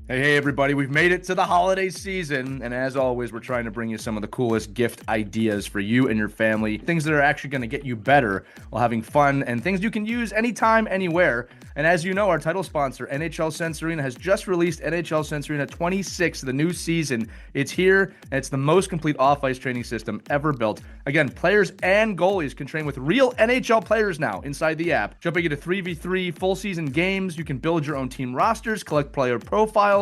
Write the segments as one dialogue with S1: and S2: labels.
S1: Hey, everybody, we've made it to the holiday season, and as always, we're trying to bring you some of the coolest gift ideas for you and your family, things that are actually going to get you better while having fun, and things you can use anytime, anywhere. And as you know, our title sponsor, NHL Sense Arena, has just released NHL Sense Arena 26, the new season. It's here, and it's the most complete off-ice training system ever built. Again, players and goalies can train with real NHL players now inside the app. Jumping into 3v3 full season games, you can build your own team rosters, collect player profiles.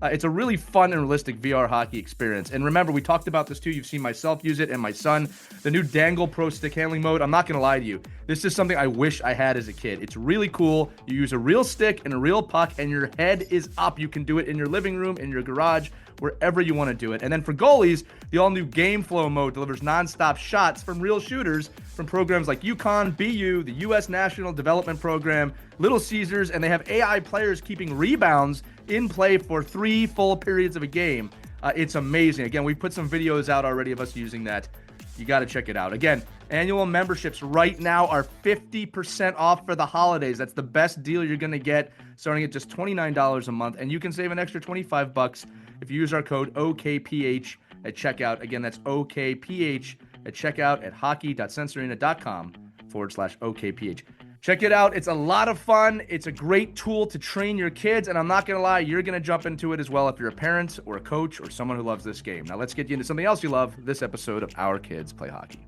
S1: It's a really fun and realistic VR hockey experience. And remember, we talked about this too. You've seen myself use it and my son. The new Dangle Pro stick handling mode. I'm not going to lie to you. This is something I wish I had as a kid. It's really cool. You use a real stick and a real puck, and your head is up. You can do it in your living room, in your garage, wherever you want to do it. And then for goalies, the all-new Game Flow mode delivers non-stop shots from real shooters from programs like UConn, BU, the U.S. National Development Program, Little Caesars, and they have AI players keeping rebounds in play for 3 full periods of a game. It's amazing. Again, we put some videos out already of us using that. You got to check it out. Again, annual memberships right now are 50% off for the holidays. That's the best deal you're going to get, starting at just $29 a month. And you can save an extra $25 if you use our code OKPH at checkout. Again, that's OKPH at checkout at hockey.sensearena.com/OKPH. Check it out. It's a lot of fun. It's a great tool to train your kids. And I'm not going to lie, you're going to jump into it as well if you're a parent or a coach or someone who loves this game. Now let's get you into something else you love, this episode of Our Kids Play Hockey.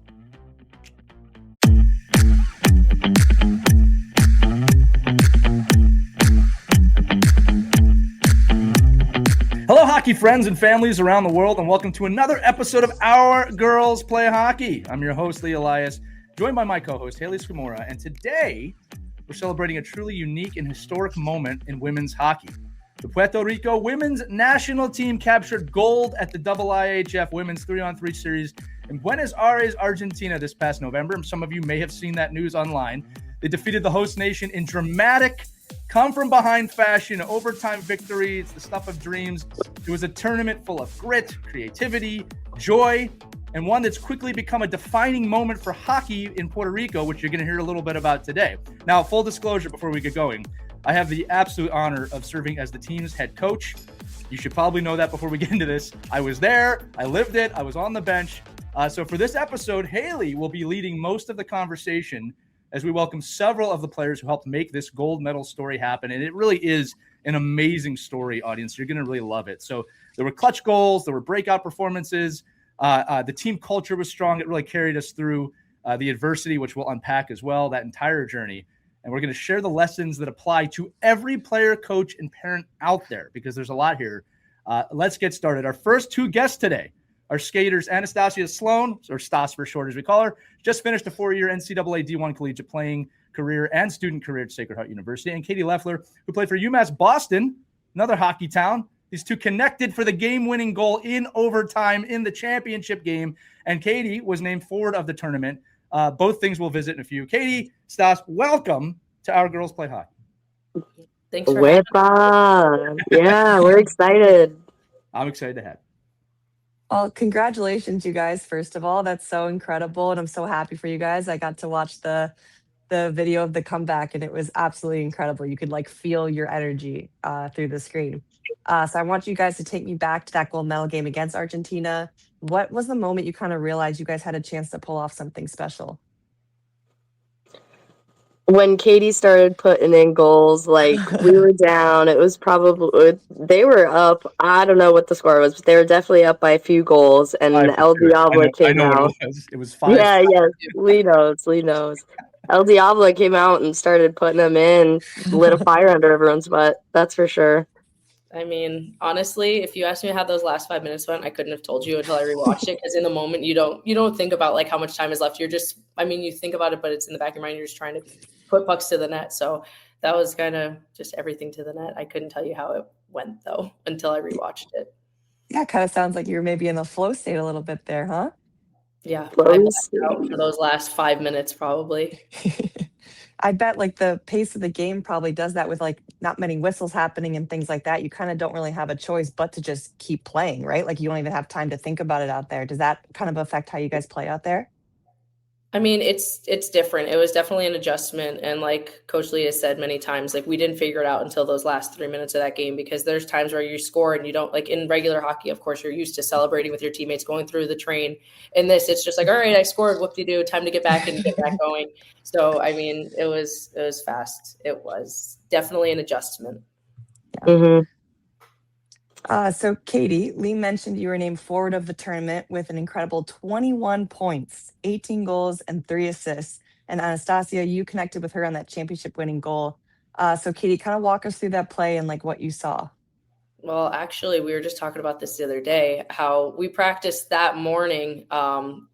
S1: Hello, hockey friends and families around the world, and welcome to another episode of Our Girls Play Hockey. I'm your host, Lee Elias, joined by my co-host, Hayley Scamurra, and today we're celebrating a truly unique and historic moment in women's hockey. The Puerto Rico women's national team captured gold at the IIHF Women's 3-on-3 Series in Buenos Aires, Argentina this past November. And some of you may have seen that news online. They defeated the host nation in dramatic, come-from-behind fashion, overtime victory. It's the stuff of dreams. It was a tournament full of grit, creativity, joy, and one that's quickly become a defining moment for hockey in Puerto Rico, which you're going to hear a little bit about today. Now, full disclosure before we get going, I have the absolute honor of serving as the team's head coach. You should probably know that before we get into this. I was there, I lived it, I was on the bench. So for this episode, Hayley will be leading most of the conversation as we welcome several of the players who helped make this gold medal story happen. And it really is an amazing story, audience. You're going to really love it. So there were clutch goals, there were breakout performances. The team culture was strong. It really carried us through the adversity, which we'll unpack as well, that entire journey. And we're going to share the lessons that apply to every player, coach, and parent out there, because there's a lot here. Let's get started. Our first two guests today are skaters Anastasia Sloan, or Stas for short as we call her, just finished a 4-year NCAA D1 collegiate playing career and student career at Sacred Heart University, and Kaylee Leffler, who played for UMass Boston, another hockey town. These two connected for the game-winning goal in overtime in the championship game, and Katie was named forward of the tournament. Both things we'll visit in a few. Katie, Stas, welcome to Our Girls Play Hockey.
S2: Thanks for having me. Yeah, we're excited.
S1: I'm excited to have you.
S3: Well, congratulations, you guys, first of all. That's so incredible, and I'm so happy for you guys. I got to watch the video of the comeback, and it was absolutely incredible. You could, feel your energy through the screen. So I want you guys to take me back to that gold medal game against Argentina. What was the moment you kind of realized you guys had a chance to pull off something special?
S2: When Katie started putting in goals, we were down. It was probably, they were up. I don't know what the score was, but they were definitely up by a few goals. And El Diabla came out.
S1: It was 5.
S2: Yeah, Lee knows. El Diabla came out and started putting them in, lit a fire under everyone's butt. That's for sure.
S4: I mean, honestly, if you asked me how those last 5 minutes went, I couldn't have told you until I rewatched it. Because in the moment, you don't think about how much time is left. You're just, you think about it, but it's in the back of your mind. You're just trying to put pucks to the net. So that was kind of just everything to the net. I couldn't tell you how it went though until I rewatched it.
S3: Yeah, it kind of sounds like you were maybe in the flow state a little bit there, huh?
S4: Yeah, I blacked out for those last 5 minutes probably.
S3: I bet the pace of the game probably does that with not many whistles happening and things like that. You kind of don't really have a choice but to just keep playing, right? You don't even have time to think about it out there. Does that kind of affect how you guys play out there?
S4: I mean, it's different. It was definitely an adjustment. And like Coach Lee has said many times, like we didn't figure it out until those last 3 minutes of that game, because there's times where you score and you don't, like in regular hockey, of course, you're used to celebrating with your teammates, going through the train. In this, it's just like, all right, I scored, whoop-de-doo, time to get back and get back going. So, I mean, it was fast. It was definitely an adjustment.
S2: Mm-hmm.
S3: So Katie, Lee mentioned you were named forward of the tournament with an incredible 21 points, 18 goals, and 3 assists. And Anastasia, you connected with her on that championship winning goal. So Katie, kind of walk us through that play and like what you saw.
S4: Well, actually, we were just talking about this the other day, how we practiced that morning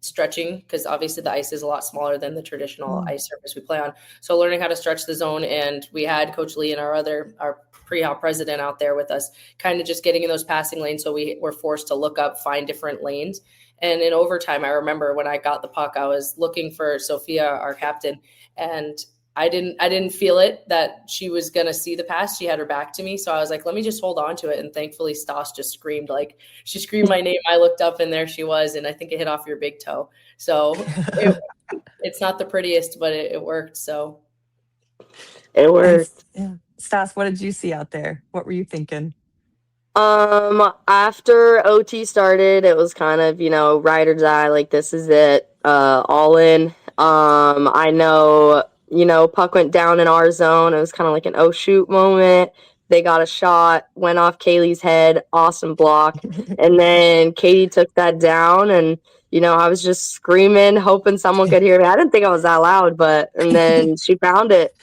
S4: stretching, because obviously the ice is a lot smaller than the traditional ice surface we play on. So learning how to stretch the zone, and we had Coach Lee and our pre-hop president out there with us, kind of just getting in those passing lanes. So we were forced to look up, find different lanes. And in overtime, I remember when I got the puck, I was looking for Sophia, our captain, and I didn't feel it that she was going to see the pass. She had her back to me. So I was like, let me just hold on to it. And thankfully Stas just screamed, like she screamed my name. I looked up and there she was. And I think it hit off your big toe. So it's not the prettiest, but it worked. So
S2: it worked.
S3: Yeah. Stas, what did you see out there? What were you thinking?
S2: After OT started, it was kind of, ride or die. Like, this is it, all in. I know, puck went down in our zone. It was kind of like an oh shoot moment. They got a shot, went off Kaylee's head, awesome block. And then Katie took that down, and, I was just screaming, hoping someone could hear me. I didn't think I was that loud, and then she found it,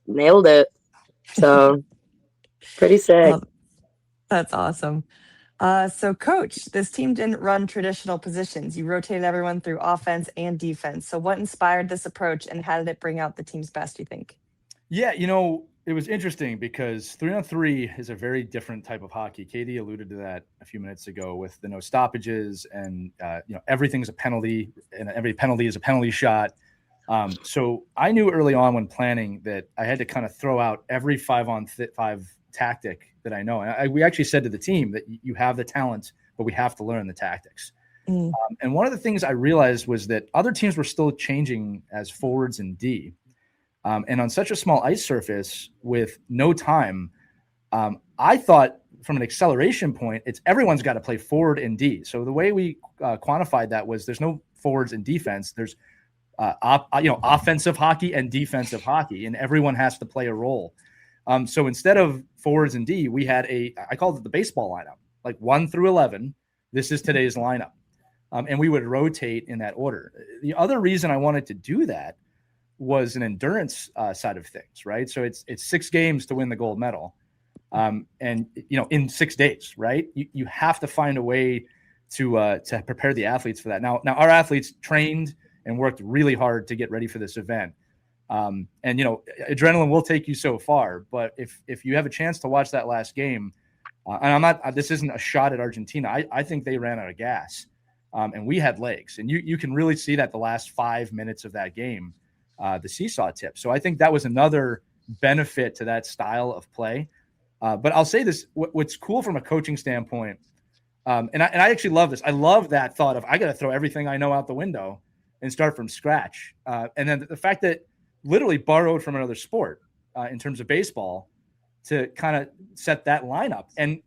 S2: nailed it. So, pretty sick.
S3: That's awesome. So coach, this team didn't run traditional positions. You rotated everyone through offense and defense. So what inspired this approach, and how did it bring out the team's best, you think?
S1: Yeah, it was interesting because 3-on-3 is a very different type of hockey. Katie alluded to that a few minutes ago with the no stoppages, and everything's a penalty, and every penalty is a penalty shot. So I knew early on when planning that I had to kind of throw out every 5-on-5 tactic that I know. And we actually said to the team that you have the talent, but we have to learn the tactics. And one of the things I realized was that other teams were still changing as forwards and D. And on such a small ice surface with no time, I thought from an acceleration point, everyone's got to play forward and D. So the way we quantified that was there's no forwards and defense. There's offensive hockey and defensive hockey, and everyone has to play a role. So instead of forwards and D, we had I called it the baseball lineup, like 1 through 11. This is today's lineup. And we would rotate in that order. The other reason I wanted to do that was an endurance side of things, right? So it's 6 games to win the gold medal. And, in 6 days, right? You have to find a way to prepare the athletes for that. Now our athletes trained and worked really hard to get ready for this event. And adrenaline will take you so far, but if you have a chance to watch that last game, and this isn't a shot at Argentina. I think they ran out of gas, and we had legs, and you can really see that the last 5 minutes of that game, the seesaw tip. So I think that was another benefit to that style of play. But I'll say this, what's cool from a coaching standpoint, and I actually love this. I love that thought of, I got to throw everything I know out the window and start from scratch. And then the fact that literally borrowed from another sport in terms of baseball to kind of set that lineup. And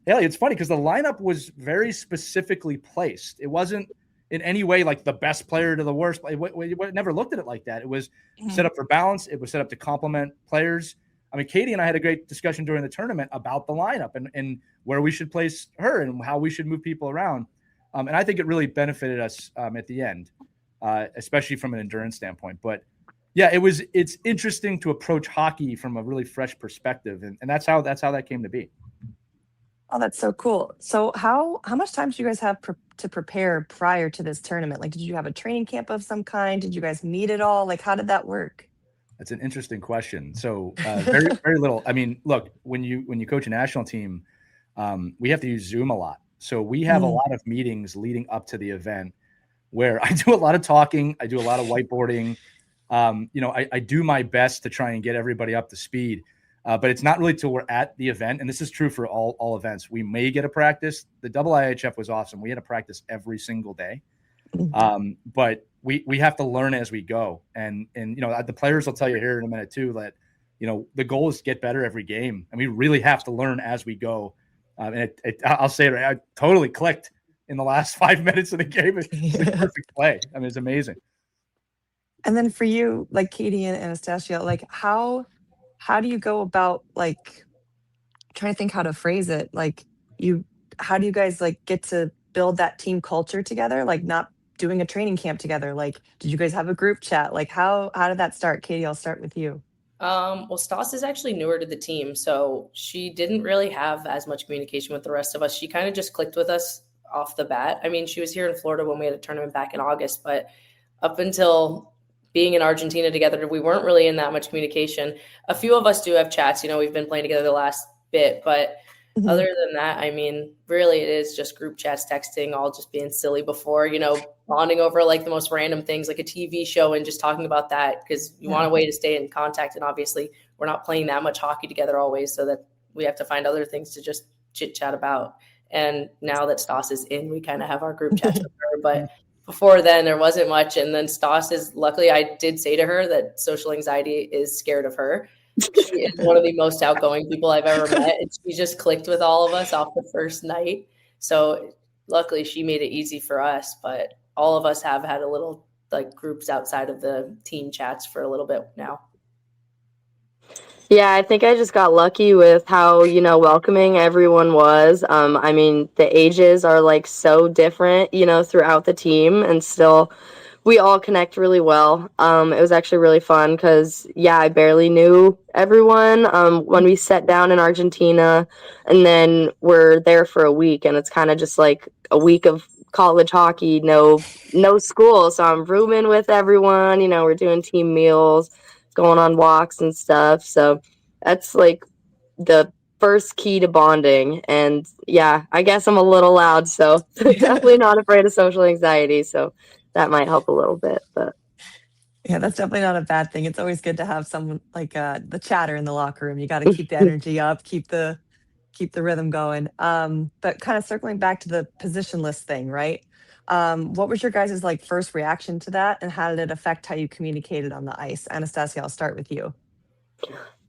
S1: Hayley, it's funny because the lineup was very specifically placed. It wasn't in any way like the best player to the worst. We never looked at it like that. It was set up for balance. It was set up to complement players. I mean, Katie and I had a great discussion during the tournament about the lineup and where we should place her and how we should move people around. And I think it really benefited us at the end, especially from an endurance standpoint. But yeah, it's interesting to approach hockey from a really fresh perspective. And that's how that came to be.
S3: Oh, that's so cool. So how much time did you guys have to prepare prior to this tournament? Like, did you have a training camp of some kind? Did you guys meet at all? Like, how did that work?
S1: That's an interesting question. So very, very little. I mean, look, when you coach a national team, we have to use Zoom a lot. So we have a lot of meetings leading up to the event where I do a lot of talking. I do a lot of whiteboarding. I do my best to try and get everybody up to speed. But it's not really till we're at the event. And this is true for all events. We may get a practice. The IIHF was awesome. We had a practice every single day. But we have to learn as we go. And the players will tell you here in a minute too, that, the goal is to get better every game. And we really have to learn as we go. And I'll say it right. I totally clicked in the last 5 minutes of the game. It's a perfect play. I mean, it's amazing.
S3: And then for you, like Katie and Anastasia, like how do you go about, like, trying to think how to phrase it? Like, how do you guys like get to build that team culture together? Like, not doing a training camp together. Like, did you guys have a group chat? Like, how did that start? Katie, I'll start with you.
S4: Well, Stas is actually newer to the team, so she didn't really have as much communication with the rest of us. She kind of just clicked with us off the bat. I mean, she was here in Florida when we had a tournament back in August, but up until being in Argentina together, we weren't really in that much communication. A few of us do have chats. We've been playing together the last bit, but other than that, I mean, really it is just group chats, texting, all just being silly before, bonding over like the most random things, like a TV show, and just talking about that because you want a way to stay in contact. And obviously we're not playing that much hockey together always, so that we have to find other things to just chit chat about. And now that Stas is in, we kind of have our group chats with her, but before then there wasn't much. And then Stas luckily I did say to her that social anxiety is scared of her. She is one of the most outgoing people I've ever met. And she just clicked with all of us off the first night. So luckily she made it easy for us, but all of us have had a little like groups outside of the team chats for a little bit now.
S2: Yeah, I think I just got lucky with how, welcoming everyone was. I mean, the ages are like so different, throughout the team, and still we all connect really well. It was actually really fun because, I barely knew everyone when we sat down in Argentina, and then we're there for a week, and it's kind of just like a week of college hockey, no school. So I'm rooming with everyone, we're doing team meals, going on walks and stuff. So that's like the first key to bonding. And I guess I'm a little loud, so definitely not afraid of social anxiety. So that might help a little bit, but
S3: yeah, that's definitely not a bad thing. It's always good to have someone like the chatter in the locker room. You got to keep the energy up, keep the rhythm going. But kind of circling back to the positionless thing, right? What was your guys' like first reaction to that, and how did it affect how you communicated on the ice? Anastasia, I'll start with you.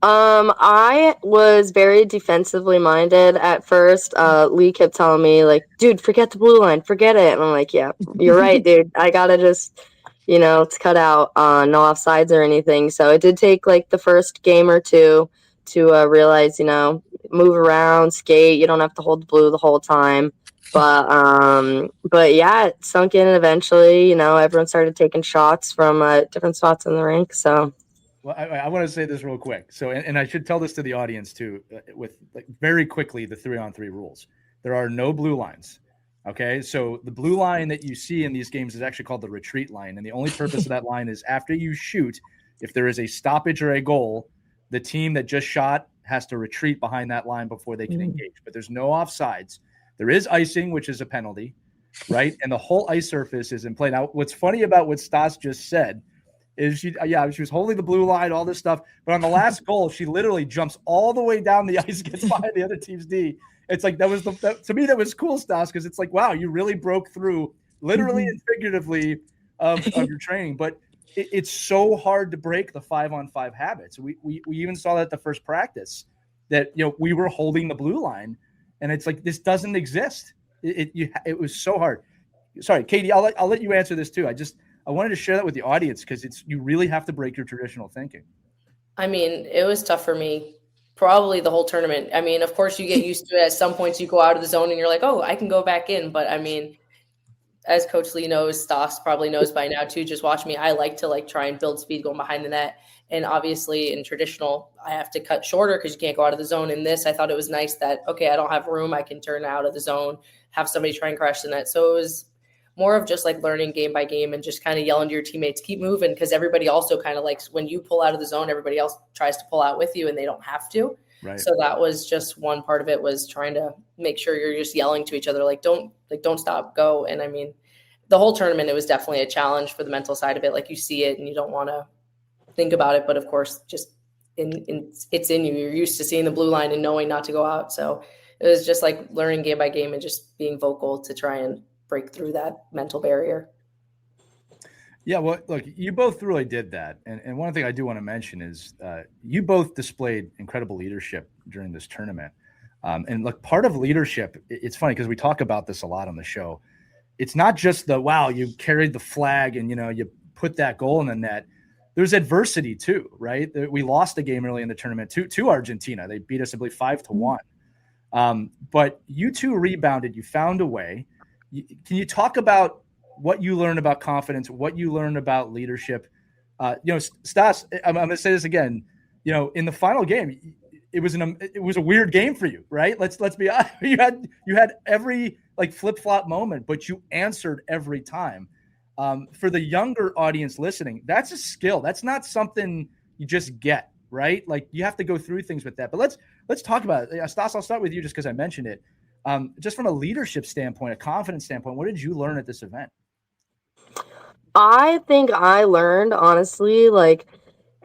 S2: I was very defensively minded at first. Lee kept telling me, like, dude, forget the blue line, forget it. And I'm like, yeah, you're right, dude. I gotta just, it's cut out, no offsides or anything. So it did take like the first game or two to realize, move around, skate. You don't have to hold the blue the whole time. But yeah, it sunk in, and eventually, everyone started taking shots from different spots in the rink. So.
S1: Well, I want to say this real quick. So, and I should tell this to the audience too, with like very quickly, the 3-on-3 rules. There are no blue lines. Okay. So the blue line that you see in these games is actually called the retreat line. And the only purpose of that line is after you shoot, if there is a stoppage or a goal, the team that just shot has to retreat behind that line before they can engage. But there's no offsides. There is icing, which is a penalty, right? And the whole ice surface is in play. Now, what's funny about what Stas just said is she was holding the blue line, all this stuff. But on the last goal, she literally jumps all the way down the ice, gets behind the other team's D. It's like to me, that was cool, Stas, because it's like, wow, you really broke through literally and figuratively of your training. But it's so hard to break the 5-on-5 habits. We even saw that at the first practice that, we were holding the blue line, and it's like, this doesn't exist. It was so hard. Sorry, Katie, I'll let you answer this too. I wanted to share that with the audience because you really have to break your traditional thinking.
S4: I mean, it was tough for me probably the whole tournament. I mean, of course you get used to it. At some points you go out of the zone and you're like, oh, I can go back in. But I mean, as Coach Lee knows, Stas probably knows by now too, just watch me. I like to try and build speed going behind the net. And obviously in traditional, I have to cut shorter because you can't go out of the zone. In this, I thought it was nice that, okay, I don't have room. I can turn out of the zone, have somebody try and crash the net. So it was more of just learning game by game and just kind of yelling to your teammates, keep moving, because everybody also kind of likes when you pull out of the zone, everybody else tries to pull out with you and they don't have to. Right. So that was just one part of it, was trying to make sure you're just yelling to each other, don't stop, go. And I mean, the whole tournament, it was definitely a challenge for the mental side of it. You see it and you don't want to think about it, but of course, just it's in you. You're used to seeing the blue line and knowing not to go out. So it was just learning game by game and just being vocal to try and break through that mental barrier.
S1: Yeah, well, look, you both really did that. And one thing I do want to mention is you both displayed incredible leadership during this tournament. And look, part of leadership, it's funny because we talk about this a lot on the show. It's not just the, wow, you carried the flag and, you put that goal in the net. There's adversity too, right? We lost a game early in the tournament to Argentina. They beat us, I believe, 5-1. But you two rebounded. You found a way. Can you talk about what you learned about confidence, what you learned about leadership? Stas, I'm going to say this again. In the final game, it was a weird game for you, right? Let's be honest. You had every flip flop moment, but you answered every time. For the younger audience listening, that's a skill. That's not something you just get, right? You have to go through things with that. But let's talk about it. Stas, I'll start with you just because I mentioned it. Just from a leadership standpoint, a confidence standpoint, what did you learn at this event?
S2: I think I learned, honestly,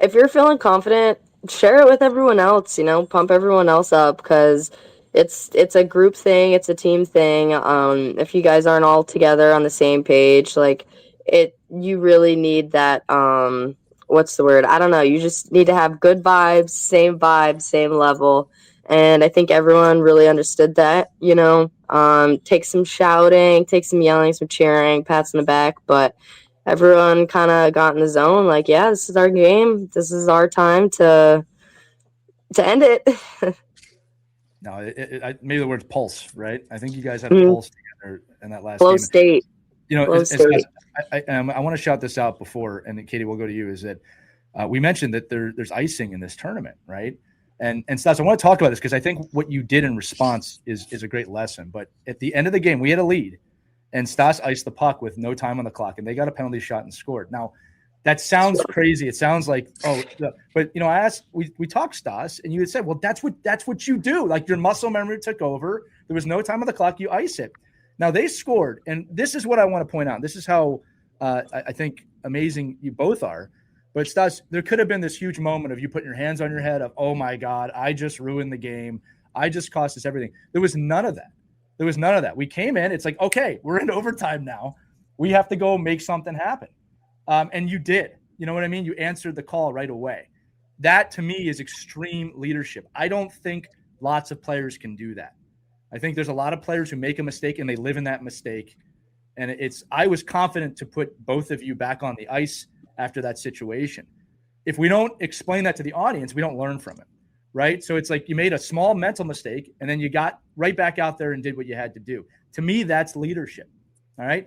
S2: if you're feeling confident, share it with everyone else, pump everyone else up, because it's a group thing, it's a team thing. If you guys aren't all together on the same page, you really need that, what's the word? I don't know. You just need to have good vibes, same level. And I think everyone really understood that, take some shouting, take some yelling, some cheering, pats on the back, but everyone kind of got in the zone. Yeah, this is our game. This is our time to end it.
S1: No, I made the words pulse, right? I think you guys had a pulse together in that last
S2: Flow
S1: game.
S2: state.
S1: I want to shout this out before, and then Katie, we'll go to you, is that we mentioned that there's icing in this tournament, right? And Stas, I want to talk about this because I think what you did in response is a great lesson. But at the end of the game, we had a lead, and Stas iced the puck with no time on the clock, and they got a penalty shot and scored. Now, that sounds crazy. It sounds like, but I asked, we talked, Stas, and you had said, well, that's what you do. Your muscle memory took over. There was no time on the clock. You ice it. Now they scored, and this is what I want to point out. This is how I think amazing you both are. But Stas, there could have been this huge moment of you putting your hands on your head of, oh my God, I just ruined the game. I just cost us everything. There was none of that. We came in. It's okay, we're in overtime now. We have to go make something happen. And you did. You know what I mean? You answered the call right away. That, to me, is extreme leadership. I don't think lots of players can do that. I think there's a lot of players who make a mistake and they live in that mistake. And I was confident to put both of you back on the ice after that situation. If we don't explain that to the audience, we don't learn from it, right? So it's you made a small mental mistake and then you got right back out there and did what you had to do. To me, that's leadership. All right.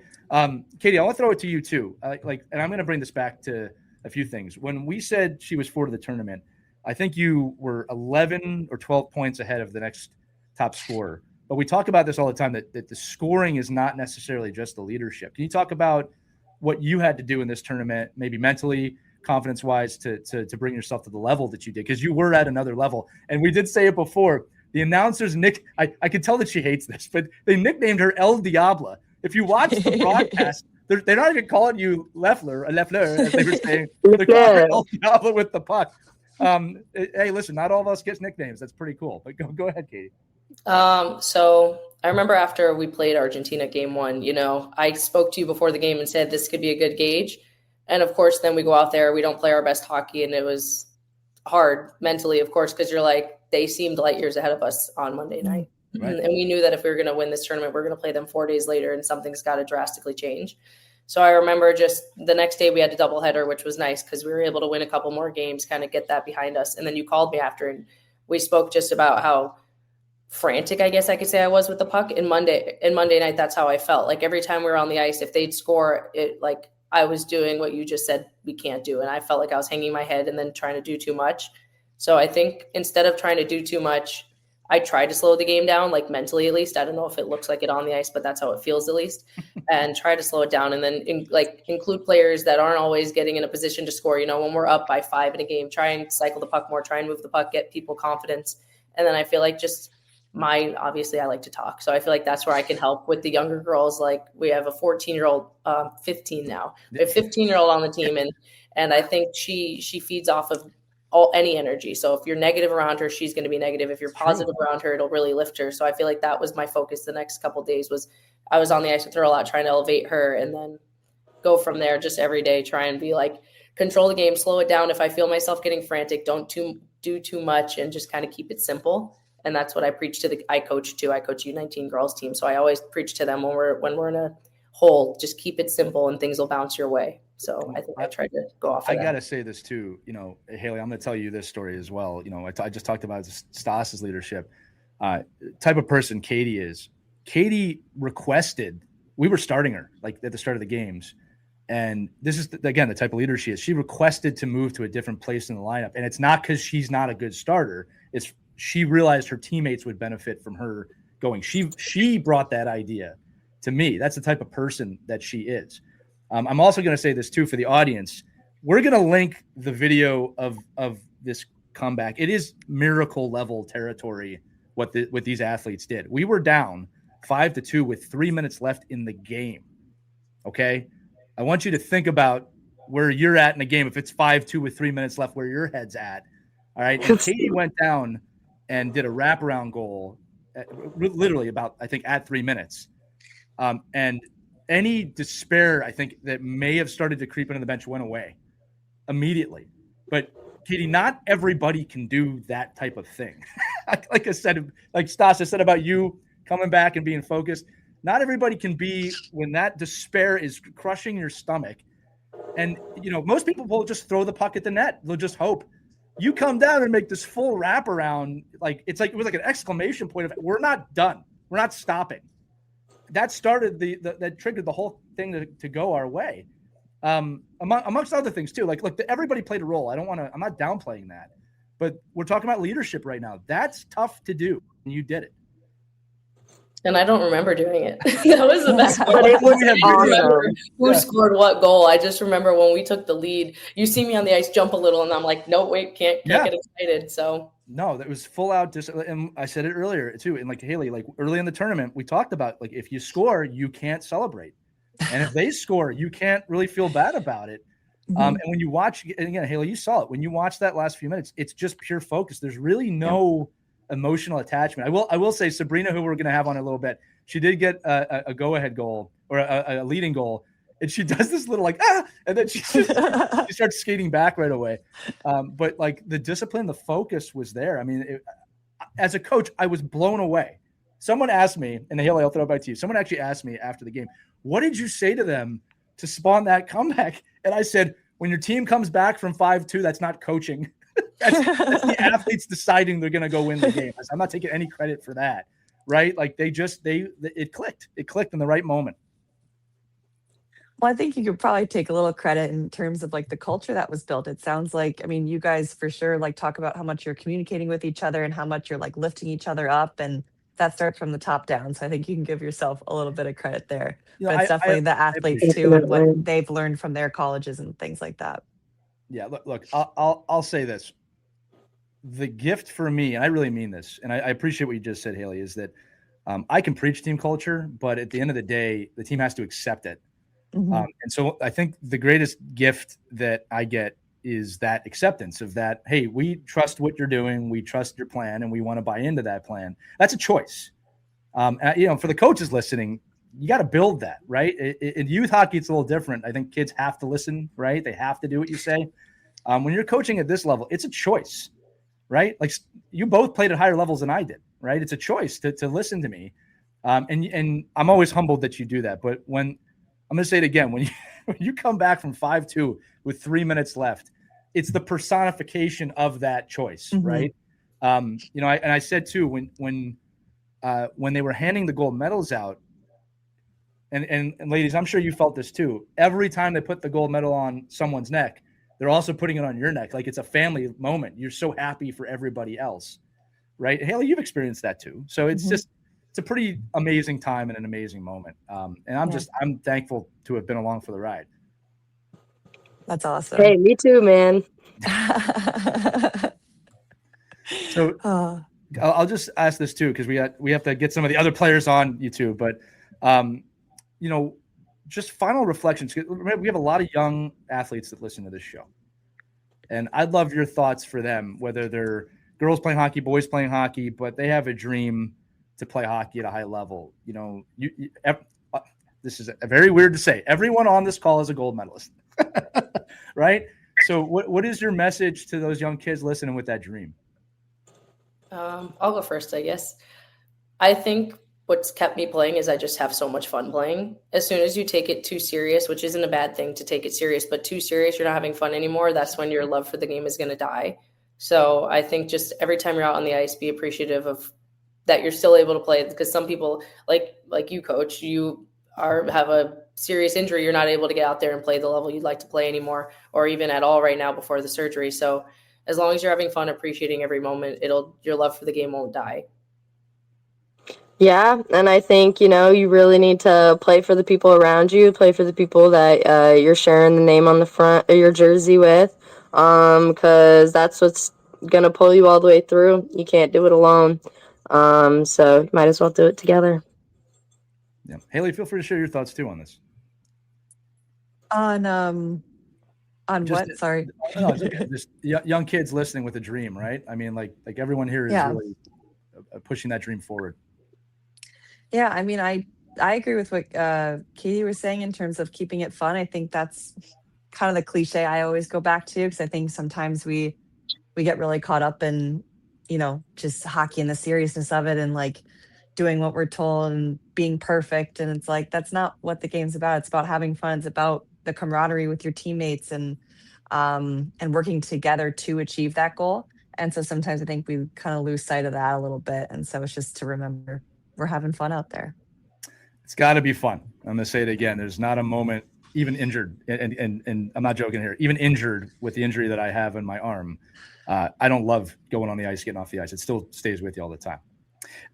S1: Katie, I want to throw it to you too. And I'm going to bring this back to a few things. When we said she was forward of the tournament, I think you were 11 or 12 points ahead of the next top scorer. But we talk about this all the time, that the scoring is not necessarily just the leadership. Can you talk about what you had to do in this tournament, maybe mentally, confidence-wise, to bring yourself to the level that you did? Because you were at another level. And we did say it before. The announcers, I could tell that she hates this, but they nicknamed her El Diabla. If you watch the broadcast, they're not even calling you Leffler, as they were saying. They're calling her El Diabla with the puck. Hey, listen, not all of us get nicknames. That's pretty cool. But go ahead, Katie.
S4: So I remember after we played Argentina game 1, I spoke to you before the game and said this could be a good gauge. And of course, then we go out there, we don't play our best hockey, and it was hard mentally, of course, because you're they seemed light years ahead of us on Monday night. Right. And we knew that if we were going to win this tournament, we're going to play them 4 days later, and something's got to drastically change. So I remember just the next day we had a doubleheader, which was nice because we were able to win a couple more games, kind of get that behind us. And then you called me after, and we spoke just about how frantic, I guess I could say, I was with the puck. And Monday night, that's how I felt. Every time we were on the ice, if they'd score, it I was doing what you just said we can't do. And I felt like I was hanging my head and then trying to do too much. So I think instead of trying to do too much, I tried to slow the game down, mentally at least. I don't know if it looks like it on the ice, but that's how it feels at least. And try to slow it down, and then include players that aren't always getting in a position to score. When we're up by 5 in a game, try and cycle the puck more, try and move the puck, get people confidence. And then I feel obviously I like to talk. So I feel like that's where I can help with the younger girls. We have a 14-year-old, 15 now. We have a 15-year-old on the team, and I think she feeds off of any energy. So if you're negative around her, she's going to be negative. If you're positive around her, it'll really lift her. So I feel like that was my focus the next couple of days. Was I was on the ice with her a lot, trying to elevate her and then go from there. Just every day, try and be like, control the game, slow it down. If I feel myself getting frantic, don't do too much, and just kind of keep it simple. And that's what I preach to I coach U19 girls team. So I always preach to them when we're in a hole, just keep it simple and things will bounce your way. So I think I tried to go off of
S1: I
S4: that.
S1: got to say this too, Hayley, I'm going to tell you this story as well. I just talked about Stas's leadership, type of person Katie is. Katie requested, we were starting her like at the start of the games. And this is, again, the type of leader she is. She requested to move to a different place in the lineup. And it's not because she's not a good starter. It's she realized her teammates would benefit from her going. She brought that idea to me. That's the type of person that she is. I'm also going to say this too for the audience. We're going to link the video of this comeback. It is miracle level territory what these athletes did. We were down 5-2 with 3 minutes left in the game. Okay. I want you to think about where you're at in the game. If it's 5-2 with 3 minutes left, where your head's at. All right. And Katie went down and did a wraparound goal literally about, I think, at 3 minutes. And any despair, I think, that may have started to creep into the bench went away immediately. But Katie, not everybody can do that type of thing. Like I said, like Stas, I said about you coming back and being focused. Not everybody can be when that despair is crushing your stomach. And, most people will just throw the puck at the net. They'll just hope. You come down and make this full wraparound. It was like an exclamation point of, we're not done. We're not stopping. That started that triggered the whole thing to go our way. Amongst other things too. Like, look, everybody played a role. I'm not downplaying that, but we're talking about leadership right now. That's tough to do. And you did it.
S4: And I don't remember doing it. That was the best part.
S2: But it was awesome.
S4: Who scored what goal. I just remember when we took the lead, you see me on the ice jump a little, and I'm like, no, wait, can't get excited. So
S1: no, that was full out. And I said it earlier too. And like Hayley, like early in the tournament, we talked about like if you score, you can't celebrate, and if they score, you can't really feel bad about it. Mm-hmm. And when you watch, and again, Hayley, you saw it when you watch that last few minutes. It's just pure focus. There's really no emotional attachment. I will say Sabrina, who we're going to have on in a little bit, she did get a go-ahead goal or a leading goal, and she does this little and then she starts skating back right away. But like the discipline, the focus was there. I mean, as a coach, I was blown away. Someone asked me, and Hayley, I'll throw it back to you. Someone actually asked me after the game, what did you say to them to spawn that comeback? And I said, when your team comes back from 5-2, that's not coaching. That's the athletes deciding they're going to go win the game. I'm not taking any credit for that, right? Like it clicked. It clicked in the right moment.
S3: Well, I think you could probably take a little credit in terms of like the culture that was built. It sounds like, I mean, you guys for sure like talk about how much you're communicating with each other and how much you're like lifting each other up, and that starts from the top down. So I think you can give yourself a little bit of credit there. But it's definitely the athletes too, and what they've learned from their colleges and things like that. Yeah,
S1: look, I'll say this. The gift for me, and I really mean this, and I appreciate what you just said, Hayley, is that I can preach team culture, but at the end of the day, the team has to accept it. Mm-hmm. And so I think the greatest gift that I get is that acceptance of that. Hey, we trust what you're doing. We trust your plan, and we want to buy into that plan. That's a choice. For the coaches listening, you got to build that, right? In youth hockey, it's a little different. I think kids have to listen, right? They have to do what you say. When you're coaching at this level, it's a choice. Right? Like you both played at higher levels than I did, right? It's a choice to listen to me. And I'm always humbled that you do that. But when I'm going to say it again, when you come back from 5-2 with 3 minutes left, it's the personification of that choice, mm-hmm. right? I said too, when they were handing the gold medals out, and ladies, I'm sure you felt this too. Every time they put the gold medal on someone's neck, they're also putting it on your neck. Like it's a family moment. You're so happy for everybody else, right? Hayley, you've experienced that too. So it's just, it's a pretty amazing time and an amazing moment. And I'm thankful to have been along for the ride.
S3: That's awesome.
S2: Hey, me too, man.
S1: So I'll just ask this too, because we have to get some of the other players on YouTube, but just final reflections. We have a lot of young athletes that listen to this show, and I'd love your thoughts for them, whether they're girls playing hockey, boys playing hockey, but they have a dream to play hockey at a high level. The this is very weird to say. Everyone on this call is a gold medalist, right? So what is your message to those young kids listening with that dream?
S4: I'll go first, I guess. I think what's kept me playing is I just have so much fun playing. As soon as you take it too serious, which isn't a bad thing to take it serious, but too serious, you're not having fun anymore. That's when your love for the game is going to die. So I think just every time you're out on the ice, be appreciative of that you're still able to play, because some people like you, coach, you have a serious injury. You're not able to get out there and play the level you'd like to play anymore, or even at all right now before the surgery. So as long as you're having fun, appreciating every moment, your love for the game won't die.
S2: Yeah, and I think, you really need to play for the people around you, play for the people that you're sharing the name on the front of your jersey with, because that's what's going to pull you all the way through. You can't do it alone, so you might as well do it together.
S1: Yeah. Hayley, feel free to share your thoughts, too, on this.
S3: On what? Sorry.
S1: No, it's okay. Just young kids listening with a dream, right? I mean, like everyone here is really pushing that dream forward.
S3: Yeah, I mean, I agree with what Katie was saying in terms of keeping it fun. I think that's kind of the cliche I always go back to, because I think sometimes we get really caught up in, just hockey and the seriousness of it, and like doing what we're told and being perfect. And it's like, that's not what the game's about. It's about having fun. It's about the camaraderie with your teammates and working together to achieve that goal. And so sometimes I think we kind of lose sight of that a little bit. And so it's just to remember we're having fun out there.
S1: It's got to be fun. I'm going to say it again. There's not a moment, even injured, and I'm not joking here, even injured with the injury that I have in my arm, I don't love going on the ice, getting off the ice. It still stays with you all the time.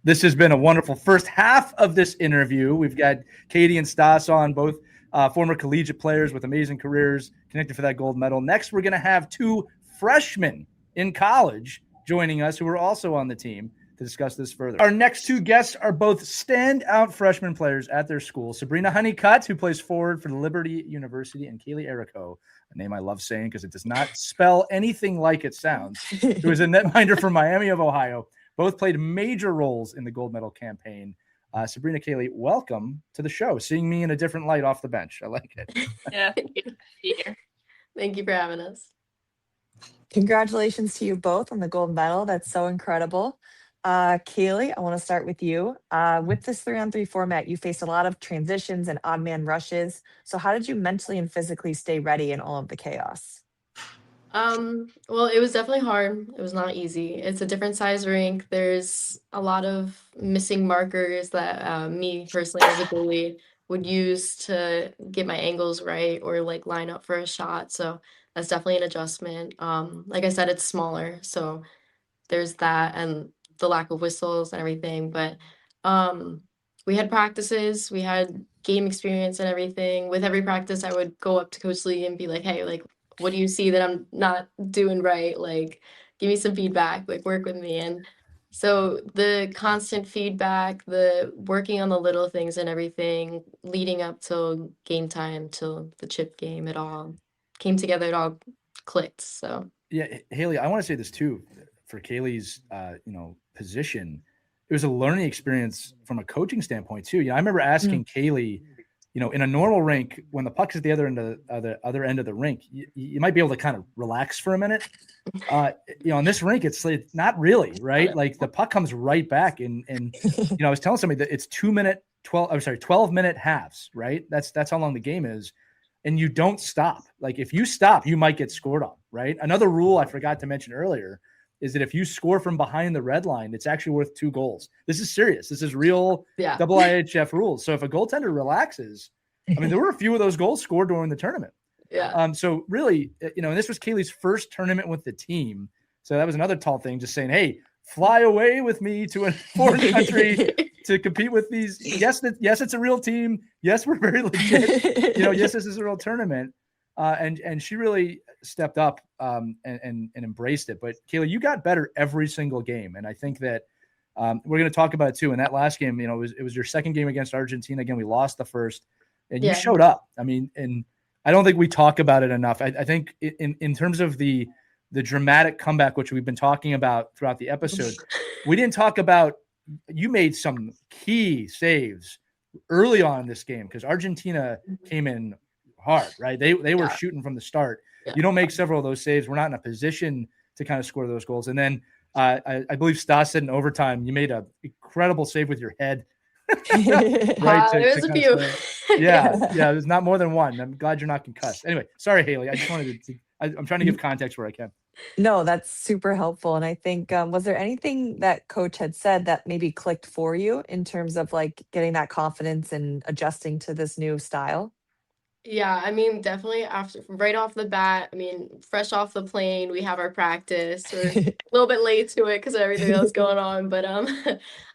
S1: This has been a wonderful first half of this interview. We've got Katie and Stas on, both former collegiate players with amazing careers, connected for that gold medal. Next, we're going to have two freshmen in college joining us who are also on the team to discuss this further. Our next two guests are both standout freshman players at their school. Sabrina Honeycutt, who plays forward for the Liberty University, and Kaylee Awrachow, a name I love saying because it does not spell anything like it sounds, who is a netminder from Miami of Ohio. Both played major roles in the gold medal campaign. Sabrina, Kaylee, welcome to the show. Seeing me in a different light off the bench. I like it.
S5: Yeah, thank you. Here. Thank you for having us.
S3: Congratulations to you both on the gold medal. That's so incredible. Kaylee, I want to start with you. With this 3-on-3 format, you faced a lot of transitions and odd man rushes. So how did you mentally and physically stay ready in all of the chaos?
S5: Well, it was definitely hard. It was not easy. It's a different size rink. There's a lot of missing markers that me personally as a goalie would use to get my angles right or like line up for a shot. So that's definitely an adjustment. Like I said, it's smaller. So there's that and the lack of whistles and everything. But we had practices, we had game experience and everything. With every practice, I would go up to Coach Lee and be like, hey, like, what do you see that I'm not doing right? Like, give me some feedback, like work with me. And so the constant feedback, the working on the little things and everything leading up till game time, till the chip game, it all came together, it all clicked. So
S1: yeah, Hayley, I want to say this too, for Kaylee's position. It was a learning experience from a coaching standpoint too. I remember asking Kaylee, in a normal rink, when the puck is at the other end of the rink, you might be able to kind of relax for a minute. In this rink, it's like, not really, right? Like the puck comes right back, and I was telling somebody that it's 12-minute halves, right? That's how long the game is, and you don't stop. Like if you stop, you might get scored on, right? Another rule I forgot to mention earlier is that if you score from behind the red line, it's actually worth 2 goals. This is serious. This is real IIHF rules. So if a goaltender relaxes, I mean, there were a few of those goals scored during the tournament.
S5: Yeah.
S1: So really, and this was Kaylee's first tournament with the team. So that was another tall thing, just saying, hey, fly away with me to a foreign country to compete with these. Yes, it's a real team. Yes, we're very legit. Yes, this is a real tournament. And she really stepped up and embraced it. But Kaylee, you got better every single game, and I think that we're going to talk about it too. In that last game, it was your second game against Argentina. Again, we lost the first, and you showed up. I mean, and I don't think we talk about it enough. I think in terms of the dramatic comeback, which we've been talking about throughout the episode, we didn't talk about. You made some key saves early on in this game, because Argentina came in hard, right? They were shooting from the start.
S5: Yeah.
S1: You don't make several of those saves, we're not in a position to kind of score those goals. And then I believe Stas said in overtime, you made an incredible save with your head.
S5: Right, there's a few.
S1: Yeah, there's not more than one. I'm glad you're not concussed. Anyway, sorry, Hayley. I just wanted to. I'm trying to give context where I can.
S3: No, that's super helpful. And I think, was there anything that coach had said that maybe clicked for you in terms of like getting that confidence and adjusting to this new style?
S5: Yeah, I mean, definitely right off the bat, I mean, fresh off the plane, we have our practice. We're a little bit late to it because of everything else going on, but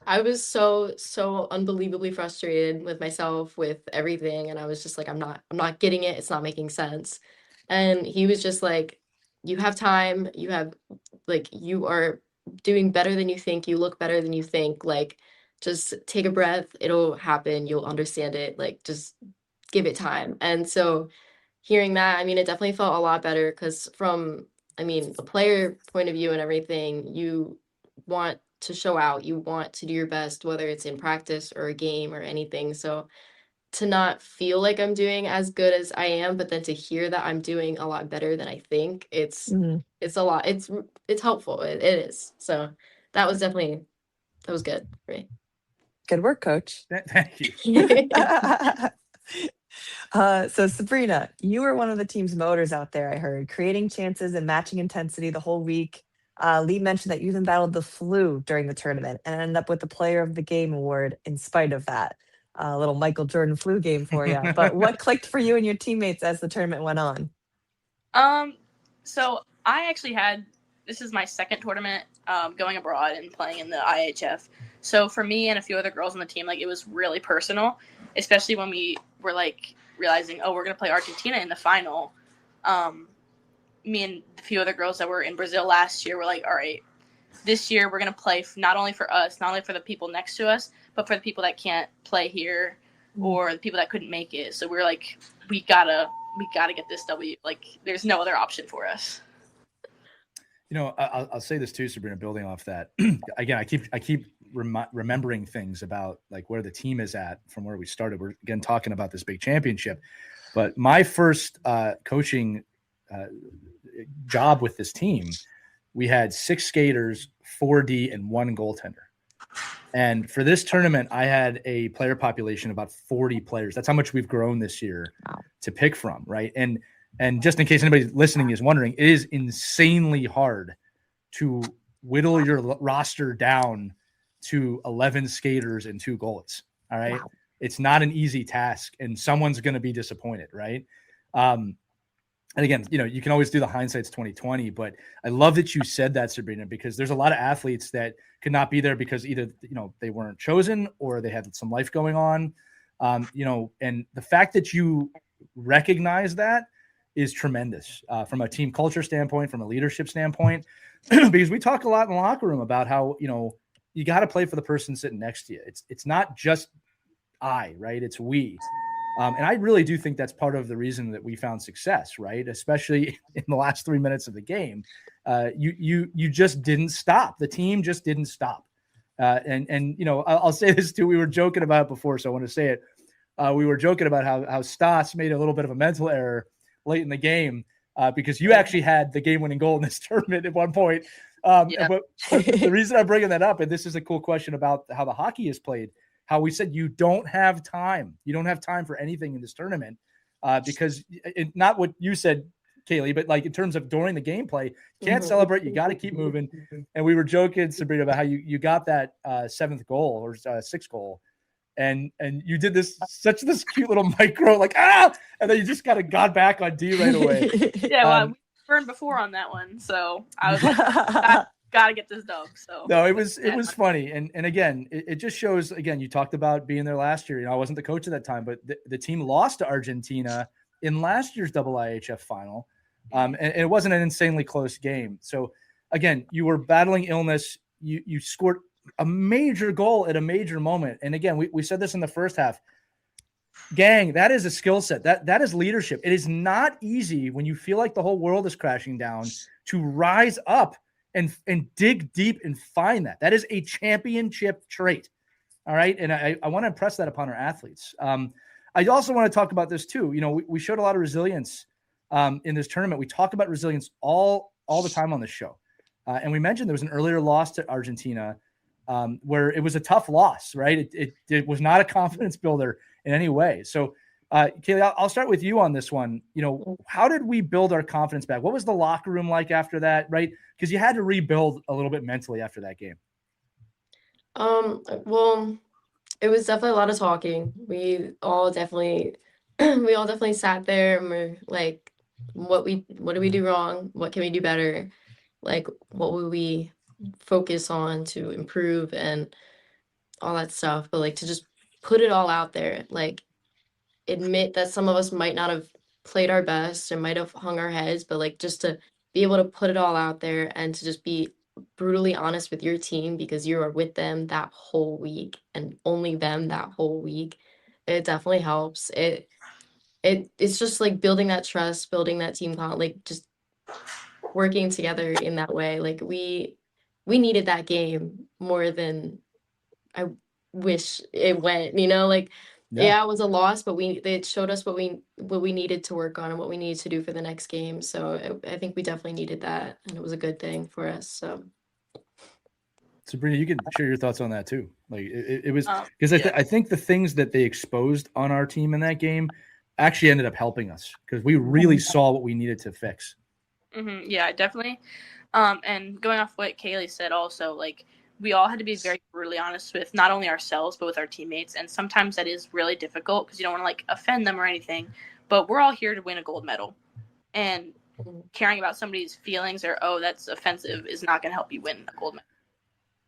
S5: I was so unbelievably frustrated with myself, with everything, and I was just like, I'm not getting it. It's not making sense. And he was just like, you have time. You have you are doing better than you think. You look better than you think. Like, just take a breath. It'll happen. You'll understand it. Like, just give it time. And so hearing that, I mean, it definitely felt a lot better because from, I mean, a player point of view and everything, you want to show out, you want to do your best, whether it's in practice or a game or anything. So to not feel like I'm doing as good as I am, but then to hear that I'm doing a lot better than I think, it's a lot. It's helpful. It is. So that was good for me.
S3: Good work, coach.
S1: Thank you.
S3: So Sabrina, you were one of the team's motors out there, I heard, creating chances and matching intensity the whole week. Lee mentioned that you even battled the flu during the tournament and ended up with the Player of the Game award in spite of that. A little Michael Jordan flu game for you. But what clicked for you and your teammates as the tournament went on?
S6: So I actually this is my second tournament going abroad and playing in the IIHF. So for me and a few other girls on the team, like, it was really personal, especially when we were like realizing, oh, we're going to play Argentina in the final. Me and a few other girls that were in Brazil last year were like, all right, this year we're going to play not only for us, not only for the people next to us, but for the people that can't play here or the people that couldn't make it. So we're like, we gotta get this W. Like, there's no other option for us.
S1: You know, I'll say this too, Sabrina, building off that. Again, I keep remembering things about like where the team is at from where we started. We're again talking about this big championship, but my first coaching job with this team, we had 6 skaters, 4D, and 1 goaltender. And for this tournament, I had a player population of about 40 players. That's how much we've grown this year to pick from, right? And just in case anybody listening is wondering, it is insanely hard to whittle your roster down to 11 skaters and 2 goalies. All right. Wow. It's not an easy task, and someone's going to be disappointed. Right. And again, you know, you can always do the hindsight's 2020, but I love that you said that, Sabrina, because there's a lot of athletes that could not be there because either, you know, they weren't chosen or they had some life going on, you know, and the fact that you recognize that is tremendous from a team culture standpoint, from a leadership standpoint, because we talk a lot in the locker room about how, you know, you got to play for the person sitting next to you. It's not just right? It's we. And I really do think that's part of the reason that we found success, right? Especially in the last 3 minutes of the game. You just didn't stop. The team just didn't stop. And you know, I'll say this too. We were joking about it before, so I want to say it. We were joking about how Stas made a little bit of a mental error late in the game because you actually had the game-winning goal in this tournament at one point. But the reason I'm bringing that up, and this is a cool question about how the hockey is played, how we said you don't have time. You don't have time for anything in this tournament because not what you said, Kaylee, but like in terms of during the gameplay, you can't celebrate. You got to keep moving. And we were joking, Sabrina, about how you got that 7th goal or 6th goal. And you did this cute little micro, like, and then you just got back on D right away.
S6: Yeah, well, we burned before on that one. So I was like, got to get this dub. So
S1: no, it was funny. And again, it just shows, again, you talked about being there last year. You know, I wasn't the coach at that time, but the team lost to Argentina in last year's IIHF final. And it wasn't an insanely close game. So again, you were battling illness. You scored a major goal at a major moment. And again, we said this in the first half. Gang, that is a skill set. That is leadership. It is not easy when you feel like the whole world is crashing down to rise up and dig deep and find that. That is a championship trait. All right. And I want to impress that upon our athletes. I also want to talk about this too. You know, we showed a lot of resilience in this tournament. We talk about resilience all the time on this show. And we mentioned there was an earlier loss to Argentina where it was a tough loss, right? It was not a confidence builder in any way. So, Kaylee, I'll start with you on this one. You know, how did we build our confidence back? What was the locker room like after that, right? Because you had to rebuild a little bit mentally after that game.
S5: Well, it was definitely a lot of talking. We all definitely sat there and we're like, what did we do wrong? What can we do better? Like, what will we focus on to improve and all that stuff? But like to just put it all out there, like admit that some of us might not have played our best and might have hung our heads, but like just to be able to put it all out there and to just be brutally honest with your team because you are with them that whole week and only them that whole week. It definitely helps. It's just like building that trust, building that team like just working together in that way. Like we needed that game more than I wish it went, you know, like yeah, it was a loss, but it showed us what we needed to work on and what we needed to do for the next game. So I think we definitely needed that, and it was a good thing for us. So,
S1: Sabrina, you can share your thoughts on that too. Like it was because I think the things that they exposed on our team in that game actually ended up helping us because we really saw what we needed to fix.
S6: Mm-hmm. Yeah, definitely. And going off what Kaylee said, also like, we all had to be very brutally honest with not only ourselves, but with our teammates. And sometimes that is really difficult because you don't want to like offend them or anything, but we're all here to win a gold medal, and caring about somebody's feelings or, oh, that's offensive is not going to help you win a gold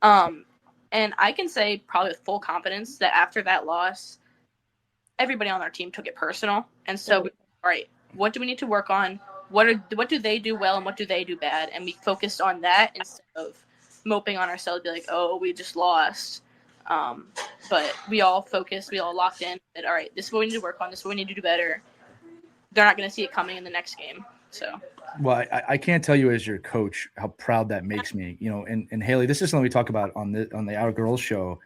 S6: medal. And I can say probably with full confidence that after that loss, everybody on our team took it personal. And so, all right, what do we need to work on? What do they do well and what do they do bad? And we focused on that instead of moping on ourselves, be like, oh, we just lost. But we all focused, we all locked in that, all right, this is what we need to work on, this is what we need to do better. They're not going to see it coming in the next game. So,
S1: well, I can't tell you as your coach how proud that makes me. You know, and Hayley, this is something we talk about on the Our Girls show,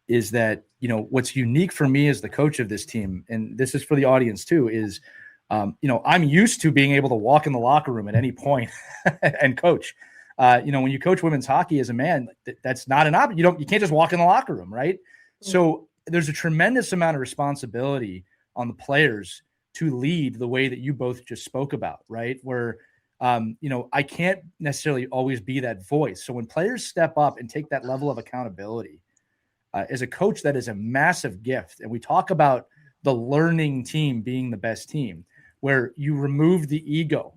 S1: is that, you know, what's unique for me as the coach of this team, and this is for the audience too, is you know, I'm used to being able to walk in the locker room at any point and coach. You know, when you coach women's hockey as a man, that's not an option. You can't just walk in the locker room, right? Mm-hmm. So there's a tremendous amount of responsibility on the players to lead the way that you both just spoke about, right? Where, you know, I can't necessarily always be that voice. So when players step up and take that level of accountability, as a coach, that is a massive gift. And we talk about the learning team being the best team, where you remove the ego.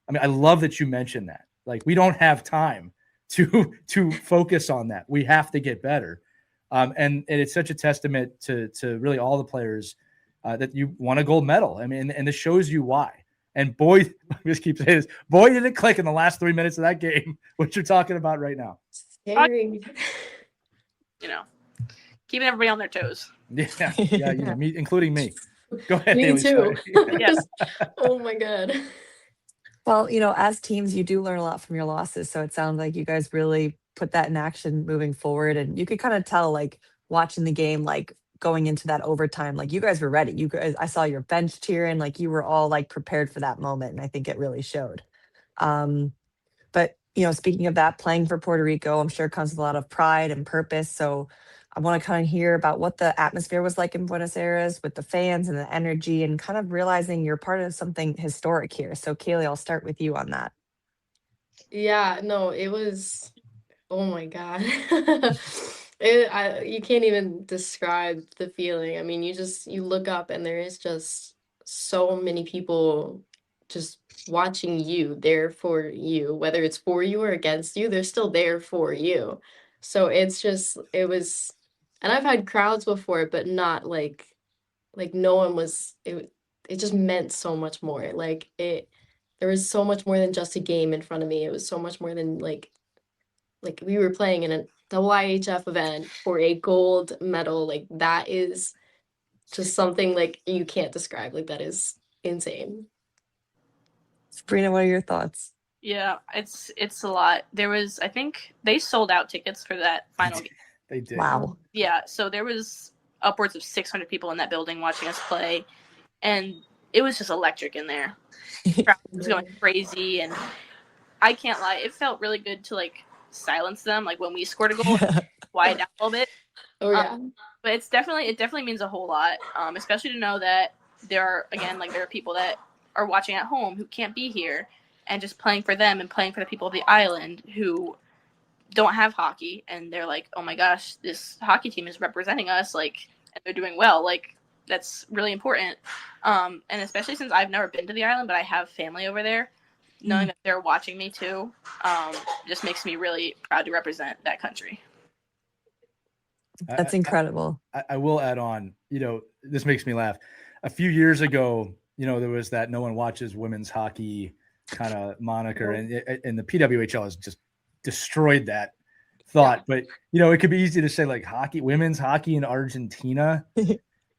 S1: I mean, I love that you mentioned that. Like, we don't have time to focus on that. We have to get better. And it's such a testament to really all the players that you won a gold medal. I mean, and this shows you why. And boy, I just keep saying this, boy, did it click in the last 3 minutes of that game, what you're talking about right now.
S5: Scary.
S6: You know, keeping everybody on their toes.
S1: Yeah, you know, me, including me. Go ahead.
S5: Me
S1: Hayley,
S5: too.
S6: Yes.
S5: Oh my God.
S3: Well, you know, as teams, you do learn a lot from your losses. So it sounds like you guys really put that in action moving forward. And you could kind of tell, like, watching the game, like going into that overtime, like you guys were ready. You guys, I saw your bench cheering, like you were all like prepared for that moment. And I think it really showed. But, you know, speaking of that, playing for Puerto Rico, I'm sure comes with a lot of pride and purpose. So I want to kind of hear about what the atmosphere was like in Buenos Aires with the fans and the energy, and kind of realizing you're part of something historic here. So Kaylee, I'll start with you on that.
S5: Yeah, no, it was, oh my God. You can't even describe the feeling. I mean, you look up and there is just so many people just watching you, there for you, whether it's for you or against you, they're still there for you. So it was, and I've had crowds before, but not like no one was, it just meant so much more. Like there was so much more than just a game in front of me. It was so much more than like we were playing in a IIHF event for a gold medal. Like that is just something like you can't describe. Like that is insane.
S3: Sabrina, what are your thoughts?
S6: Yeah, it's a lot. I think they sold out tickets for that final game.
S1: They did.
S3: Wow.
S6: Yeah, so there was upwards of 600 people in that building watching us play, and it was just electric in there. The crowd was going crazy, and I can't lie, it felt really good to like silence them, like when we scored a goal, quiet down a little bit.
S5: Oh yeah.
S6: But it definitely means a whole lot, especially to know that there are people that are watching at home who can't be here, and just playing for them and playing for the people of the island who don't have hockey, and they're like, oh my gosh, this hockey team is representing us, like, and they're doing well. Like, that's really important. And especially since I've never been to the island, but I have family over there, knowing that they're watching me too, just makes me really proud to represent that country.
S3: That's incredible.
S1: I will add on, this makes me laugh. A few years ago, there was that no one watches women's hockey kind of moniker, and the PWHL has just destroyed that thought. But, it could be easy to say like women's hockey in Argentina.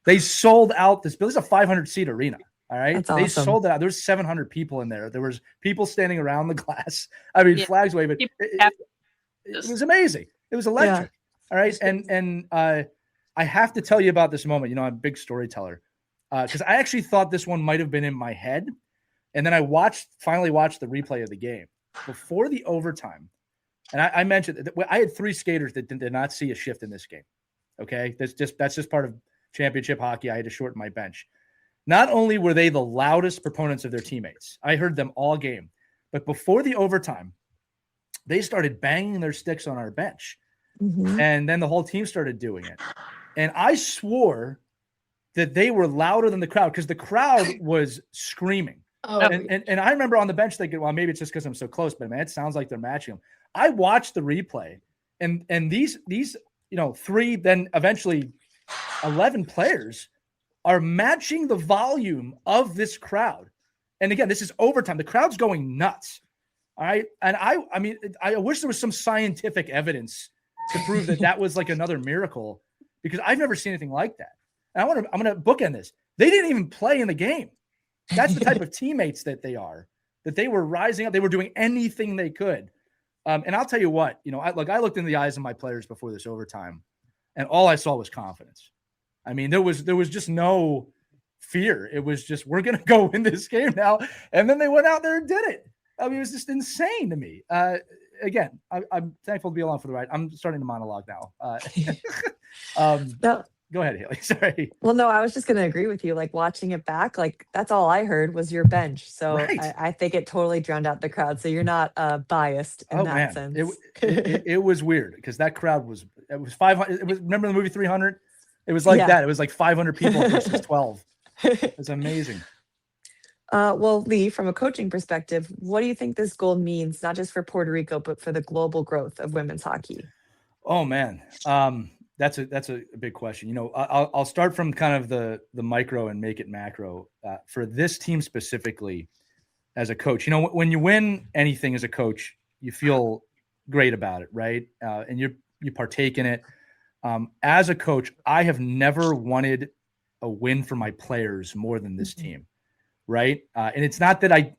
S1: They sold out this is a 500 seat arena. All right.
S3: That's
S1: they
S3: awesome.
S1: sold it out. There's 700 people in there. There was people standing around the glass. I mean, flags waving. It was amazing. It was electric. All right. And I have to tell you about this moment. I'm a big storyteller because I actually thought this one might have been in my head. And then I finally watched the replay of the game before the overtime. And I mentioned that I had 3 skaters that did not see a shift in this game. Okay. That's just part of championship hockey. I had to shorten my bench. Not only were they the loudest proponents of their teammates, I heard them all game, but before the overtime, they started banging their sticks on our bench.
S3: Mm-hmm.
S1: And then the whole team started doing it. And I swore that they were louder than the crowd because the crowd was screaming.
S5: Oh.
S1: And I remember on the bench thinking, well, maybe it's just because I'm so close, but man, it sounds like they're matching them. I watched the replay and these 3, then eventually 11 players are matching the volume of this crowd. And again, this is overtime. The crowd's going nuts. All right. And I wish there was some scientific evidence to prove that was like another miracle, because I've never seen anything like that. And I'm going to bookend this. They didn't even play in the game. That's the type of teammates that they are, that they were rising up. They were doing anything they could. And I'll tell you what, I looked in the eyes of my players before this overtime, and all I saw was confidence. I mean, there was just no fear. It was just, we're going to go win this game now. And then they went out there and did it. I mean, it was just insane to me. Again, I'm thankful to be along for the ride. I'm starting to monologue now.
S3: No.
S1: Go ahead, Hayley. Sorry.
S3: Well, no, I was just going to agree with you. Like, watching it back, like, that's all I heard was your bench. So
S1: Right.
S3: I think it totally drowned out the crowd. So you're not biased in that sense.
S1: It was weird because that crowd was 500. Remember the movie 300? It was like that. It was like 500 people versus 12. It was amazing.
S3: Well, Lee, from a coaching perspective, what do you think this goal means, not just for Puerto Rico, but for the global growth of women's hockey?
S1: Oh, man. That's a big question. I'll start from kind of the micro and make it macro. For this team specifically, as a coach, when you win anything as a coach, you feel great about it, right? And you partake in it. As a coach, I have never wanted a win for my players more than this team, right? And it's not that I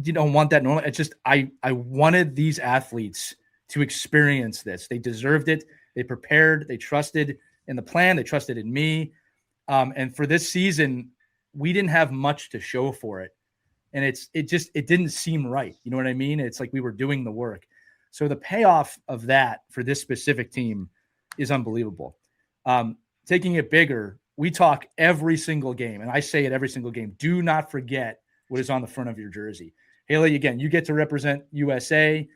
S1: don't want that normally. It's just I wanted these athletes to experience this. They deserved it. They prepared. They trusted in the plan. They trusted in me. And for this season, we didn't have much to show for it. And it didn't seem right. You know what I mean? It's like we were doing the work. So the payoff of that for this specific team is unbelievable. Taking it bigger, we talk every single game, and I say it every single game. Do not forget what is on the front of your jersey. Hayley, again, you get to represent USA.